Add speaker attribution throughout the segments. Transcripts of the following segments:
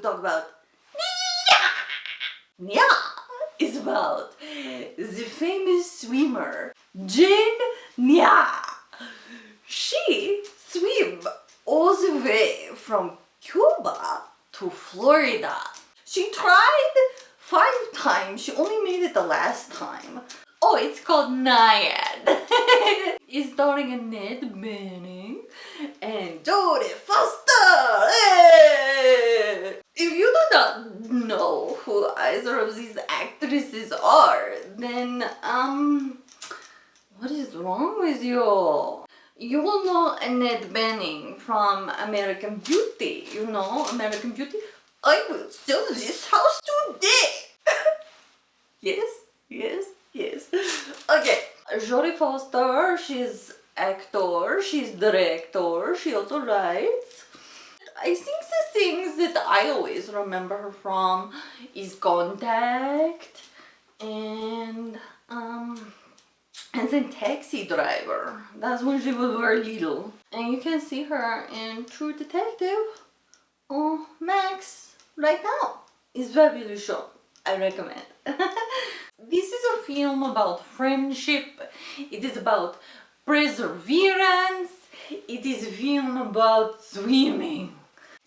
Speaker 1: talk about Nyad is about the famous swimmer Nyad. She swam all the way from Cuba to Florida. She tried 5 times. She only made it the last time. Oh, it's called Nyad. It's starring a Ned Manning and Jodie Foster. Hey! If you do not know who either of these actresses are, then what is wrong with you? You will know Ned Manning from American Beauty. You know American Beauty? I will sell this house today. Yes, yes, yes. Okay, Jodie Foster, she's actor, she's director, she also writes. I think the things that I always remember her from is Contact and then Taxi Driver. That's when she was very little. And you can see her in True Detective on Max right now. It's fabulous show. I recommend. This is a film about friendship. It is about perseverance. It is a film about swimming.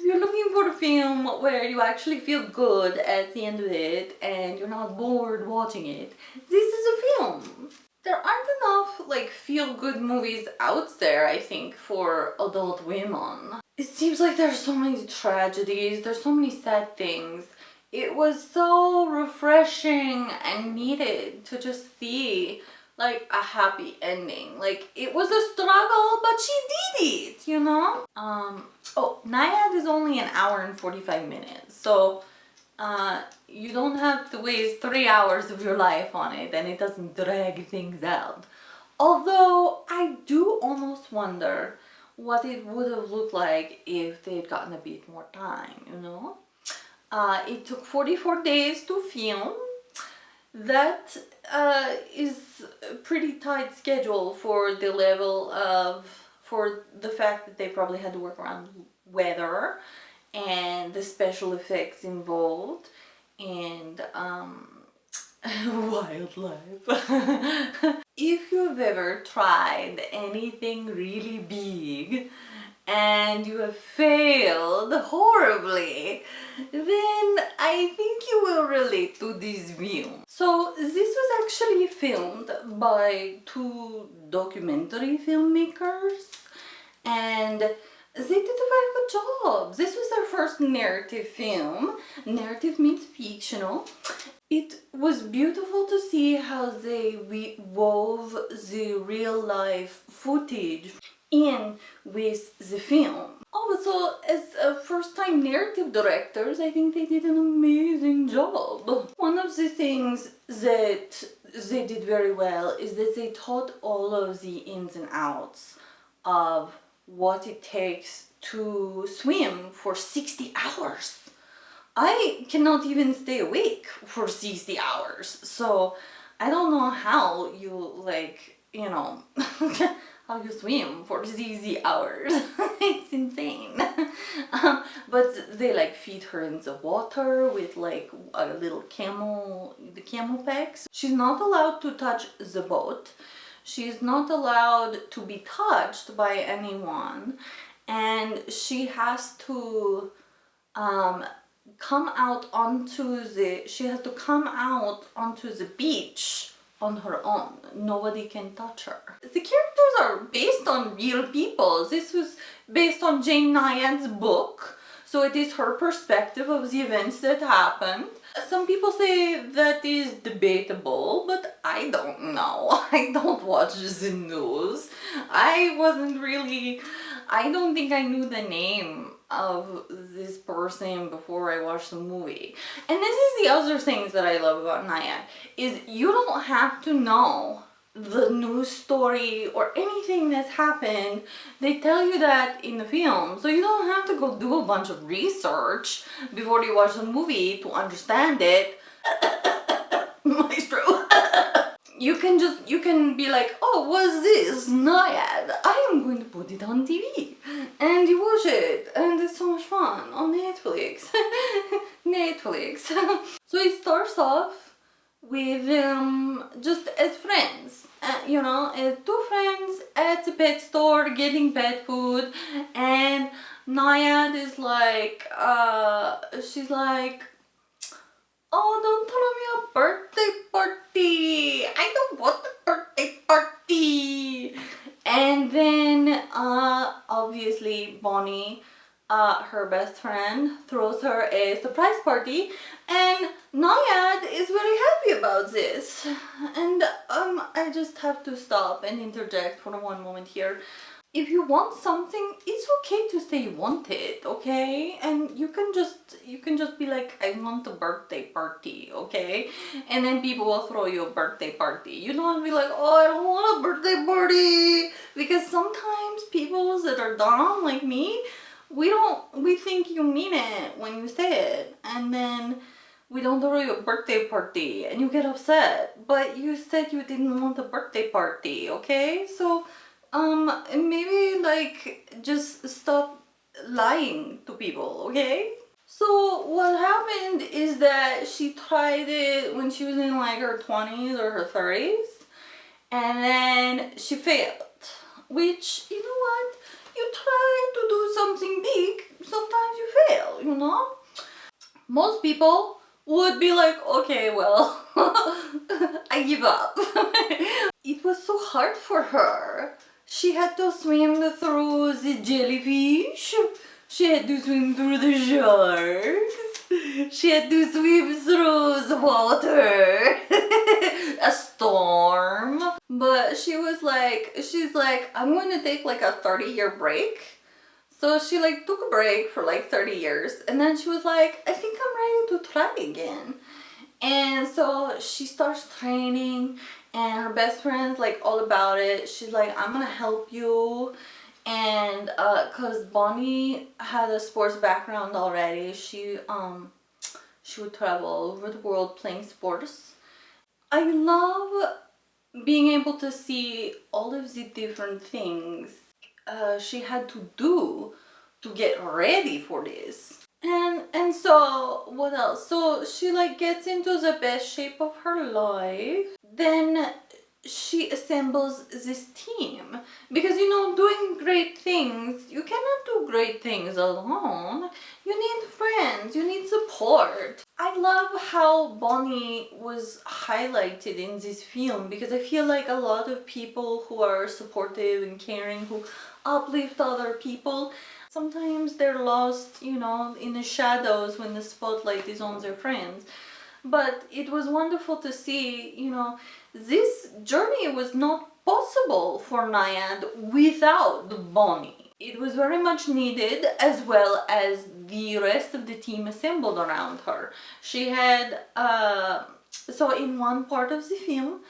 Speaker 1: If you're looking for a film where you actually feel good at the end of it and you're not bored watching it, this is a film. There aren't enough like feel-good movies out there, I think, for adult women. It seems like there's so many tragedies, there's so many sad things. It was so refreshing and needed to just see like a happy ending. Like, it was a struggle, but she did it, you know? Oh, Nyad is only an hour and 45 minutes, so you don't have to waste 3 hours of your life on it, and it doesn't drag things out. Although I do almost wonder what it would have looked like if they'd gotten a bit more time, you know? It took 44 days to film. That is a pretty tight schedule for the level of, for the fact that they probably had to work around weather and the special effects involved and wildlife. If you've ever tried anything really big and you have failed horribly, then I think you will relate to this film. So this was actually filmed by 2 documentary filmmakers, and they did a very good job. This was their first narrative film. Narrative means fictional. It was beautiful to see how they wove the real life footage in with the film. Also, as first-time narrative directors, I think they did an amazing job. One of the things that they did very well is that they taught all of the ins and outs of what it takes to swim for 60 hours. I cannot even stay awake for 60 hours, so I don't know how you, like, you know, how you swim for 60 hours. It's insane. But they like feed her in the water with like a little the camel packs. She's not allowed to touch the boat. She's not allowed to be touched by anyone, and she has to come out onto the beach on her own. Nobody can touch her. The characters are based on real people. This was based on Jane Nyad's book, so it is her perspective of the events that happened. Some people say that is debatable, but I don't know. I don't watch the news. I don't think I knew the name of this person before I watched the movie. And this is the other things that I love about Nyad, is you don't have to know the news story or anything that's happened. They tell you that in the film, so you don't have to go do a bunch of research before you watch the movie to understand it. Maestro. You can be like, oh, what's this? Nyad. I am going to put it on TV. and you watch it, and it's so much fun on Netflix. Netflix. So it starts off with just as friends, you know, two friends at the pet store getting pet food, and Nyad is like, she's like, oh, don't throw me a birthday party. I don't want a birthday party. And then, obviously, Bonnie, her best friend, throws her a surprise party, and Nyad is very happy about this. And I just have to stop and interject for one moment here. If you want something, it's okay to say you want it, okay? And you can just be like, I want a birthday party, okay? And then people will throw you a birthday party. You don't want to be like, oh, I don't want a birthday party, because sometimes people that are dumb like me, we think you mean it when you say it, and then we don't throw you a birthday party and you get upset, but you said you didn't want a birthday party, okay? So maybe like just stop lying to people, okay? So what happened is that she tried it when she was in like her 20s or her 30s, and then she failed. Which, you know what? You try to do something big, sometimes you fail, you know? Most people would be like, okay, well, I give up. It was so hard for her. She had to swim through the jellyfish. She had to swim through the sharks. She had to swim through the water. A storm. But she's like, I'm going to take like a 30-year break. So she like took a break for like 30 years. And then she was like, I think I'm ready to try again. And so she starts training, and her best friend's like all about it. She's like, I'm gonna help you. And cause Bonnie had a sports background already, she would travel all over the world playing sports. I love being able to see all of the different things she had to do to get ready for this. And so what else? So she like gets into the best shape of her life. Then she assembles this team, because you know, doing great things, you cannot do great things alone. You need friends, you need support. I love how Bonnie was highlighted in this film, because I feel like a lot of people who are supportive and caring, who uplift other people, sometimes they're lost, you know, in the shadows when the spotlight is on their friends. But it was wonderful to see, you know, this journey was not possible for Nyad without Bonnie. It was very much needed, as well as the rest of the team assembled around her. She had, so in one part of the film,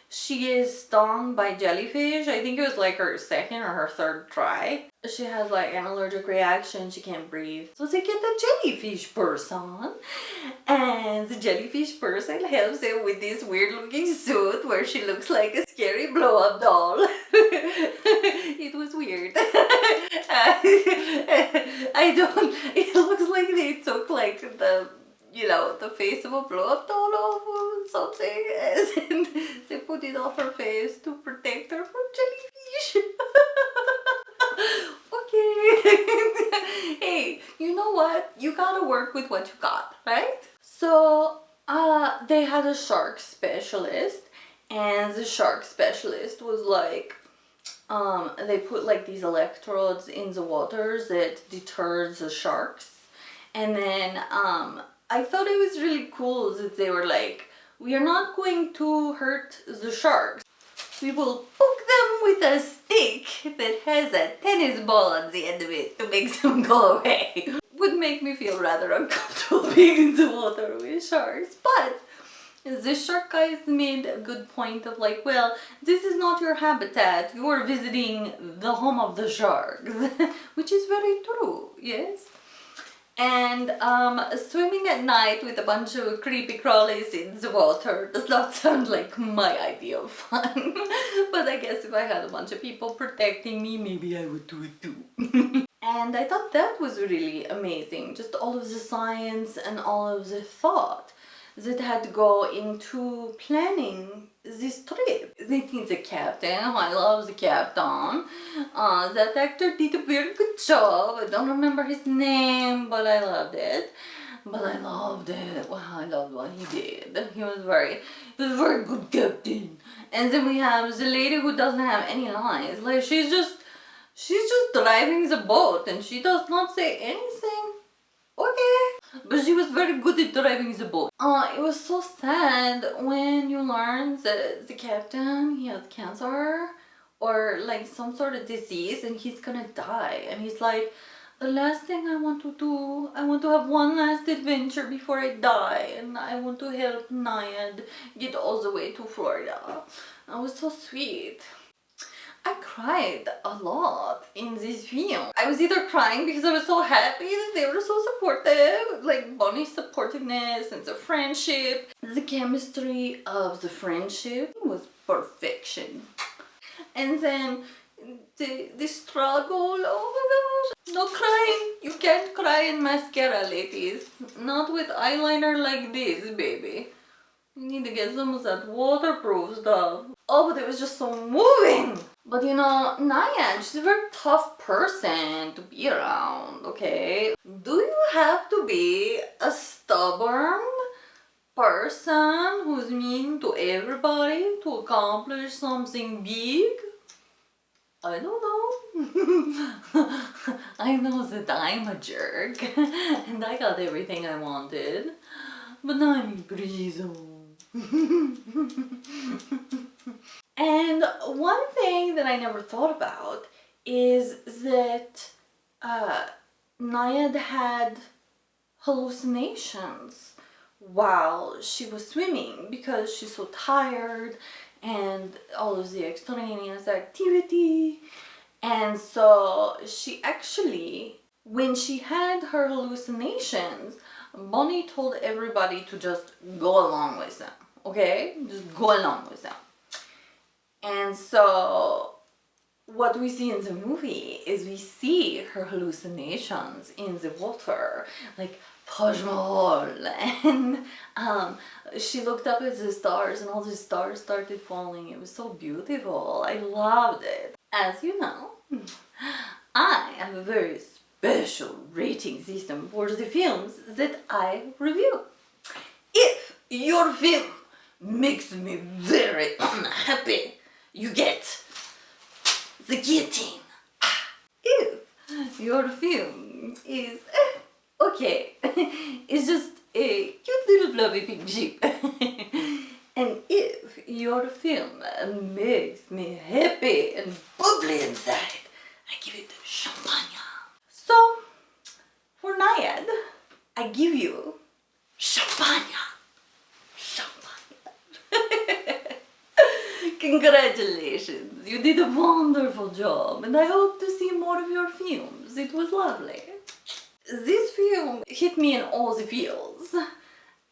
Speaker 1: she is stung by jellyfish. I think it was like her second or her third try. She has like an allergic reaction, she can't breathe. So they get a jellyfish person, and the jellyfish person helps her with this weird looking suit where she looks like a scary blow up doll. It was weird. I don't, it looks like they took like the, you know, the face of a blow-up doll off or something, and they put it off her face to protect her from jellyfish. Okay. Hey, you know what? You gotta work with what you got, right? So, they had a shark specialist, and the shark specialist was like, they put like these electrodes in the waters that deters the sharks, and then, I thought it was really cool that they were like, we are not going to hurt the sharks. We will poke them with a stick that has a tennis ball on the end of it to make them go away. Would make me feel rather uncomfortable being in the water with sharks. But the shark guys made a good point of like, well, this is not your habitat. You are visiting the home of the sharks. Which is very true, yes? And swimming at night with a bunch of creepy crawlies in the water does not sound like my idea of fun. But I guess if I had a bunch of people protecting me, maybe I would do it too. And I thought that was really amazing. Just all of the science and all of the thought that had to go into planning this trip. I think the captain, I love the captain. That actor did a very good job. I don't remember his name, but I loved it. But I loved it. Wow, I loved what he did. He was very good captain. And then we have the lady who doesn't have any lines. Like she's just driving the boat and she does not say anything. Okay. But she was very good at driving the boat. It was so sad when you learn that the captain, he has cancer or like some sort of disease and he's gonna die. And he's like, the last thing I want to do, I want to have one last adventure before I die. And I want to help Nyad get all the way to Florida. It was so sweet. I cried a lot in this film. I was either crying because I was so happy that they were so supportive, like Bonnie's supportiveness and the friendship. The chemistry of the friendship was perfection. And then the struggle, oh my gosh. No crying. You can't cry in mascara, ladies. Not with eyeliner like this, baby. You need to get some of that waterproof stuff. Oh, but it was just so moving. But you know, Nyad, she's a very tough person to be around, okay? Do you have to be a stubborn person who's mean to everybody to accomplish something big? I don't know. I know that I'm a jerk and I got everything I wanted, but I'm in prison. And one thing that I never thought about is that Nyad had hallucinations while she was swimming because she's so tired and all of the extraneous activity. And so she actually, when she had her hallucinations, Bonnie told everybody to just go along with them, okay? Just go along with them. And so what we see in the movie is we see her hallucinations in the water, like Taj Mahal, and she looked up at the stars and all the stars started falling. It was so beautiful. I loved it. As you know, I have a very special rating system for the films that I review. If your film makes me very unhappy, you get the guillotine. If your film is okay, it's just a cute little fluffy pink sheep. And if your film makes me happy and bubbly inside, I give it champagne. So, for Nyad, I give you champagne. Congratulations, you did a wonderful job and I hope to see more of your films. It was lovely. This film hit me in all the feels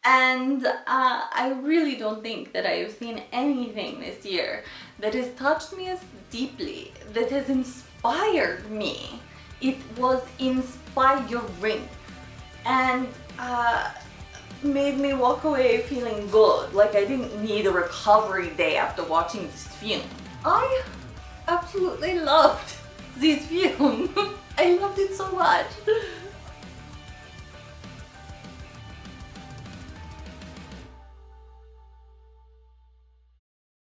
Speaker 1: and I really don't think that I have seen anything this year that has touched me as deeply, that has inspired me. It was inspiring and made me walk away feeling good, like I didn't need a recovery day after watching this film. I absolutely loved this film. I loved it so much.